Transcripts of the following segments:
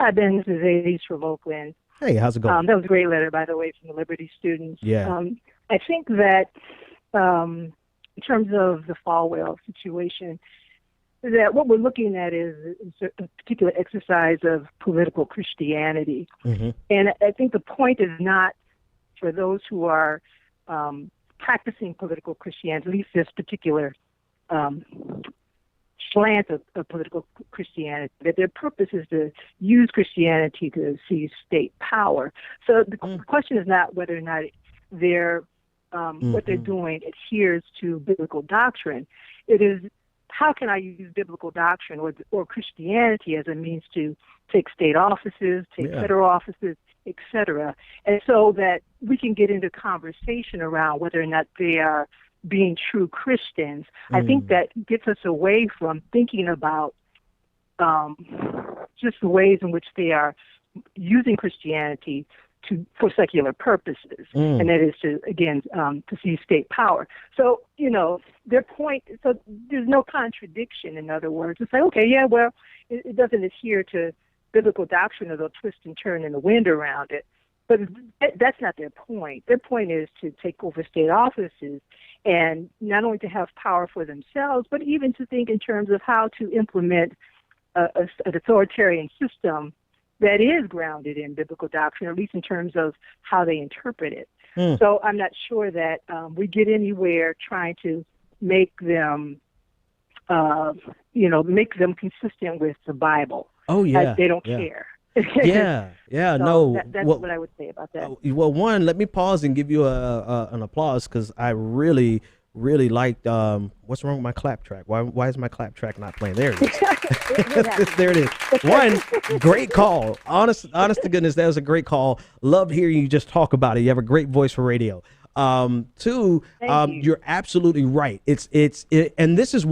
Hi, Ben. This is Ace from Oakland. Hey, how's it going? That was a great letter, by the way, from the Liberty students. Yeah. I think that in terms of the Falwell situation, that what we're looking at is a particular exercise of political Christianity. Mm-hmm. And I think the point is not for those who are practicing political Christianity, at least this particular slant of political Christianity, that their purpose is to use Christianity to seize state power. So the question is not whether or not they're what they're doing adheres to biblical doctrine. It is, how can I use biblical doctrine or Christianity as a means to take state offices, take federal offices, etc., and so that we can get into conversation around whether or not they are being true Christians. I think that gets us away from thinking about just the ways in which they are using Christianity for secular purposes, and that is to, again, to seize state power. So, their point, so there's no contradiction, in other words. It's like, okay, yeah, well, it doesn't adhere to biblical doctrine, or they'll twist and turn in the wind around it. But that's not their point. Their point is to take over state offices and not only to have power for themselves, but even to think in terms of how to implement an authoritarian system that is grounded in biblical doctrine, or at least in terms of how they interpret it. So I'm not sure that we get anywhere trying to make them, make them consistent with the Bible. Oh, yeah. They don't care. Yeah, So no. that's what I would say about that. Well, one, let me pause and give you an applause, because I really liked, what's wrong with my clap track? Why is my clap track not playing? There it is. There it is. One, great call. Honest to goodness, that was a great call. Loved hearing you just talk about it. You have a great voice for radio. Two, you're absolutely right. And this is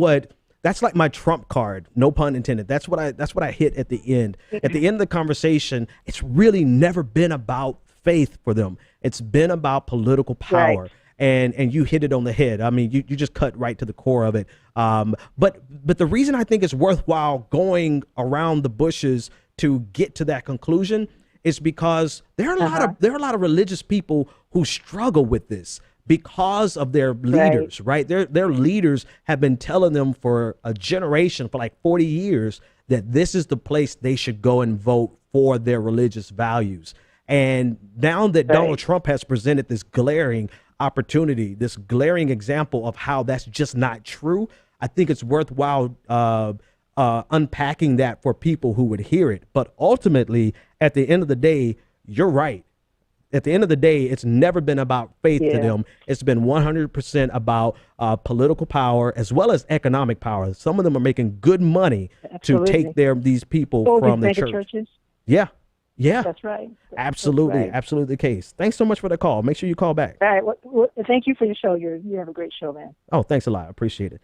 that's like my trump card, no pun intended. That's what I hit at the end. At the end of the conversation, it's really never been about faith for them. It's been about political power. Right. And you hit it on the head. I mean, you just cut right to the core of it. But the reason I think it's worthwhile going around the bushes to get to that conclusion is because there are a lot of religious people who struggle with this because of their leaders, right? Their leaders have been telling them for a generation, for like 40 years, that this is the place they should go and vote for their religious values. And now that Donald Trump has presented this glaring opportunity, this glaring example of how that's just not true, I think it's worthwhile unpacking that for people who would hear it. But ultimately, at the end of the day, you're right. At the end of the day, it's never been about faith to them. It's been 100% about political power as well as economic power. Some of them are making good money to take these people from the church. Churches. Yeah. That's right. Absolutely. That's right. Absolutely the case. Thanks so much for the call. Make sure you call back. All right. Well, thank you for your show. You have a great show, man. Oh, thanks a lot. I appreciate it.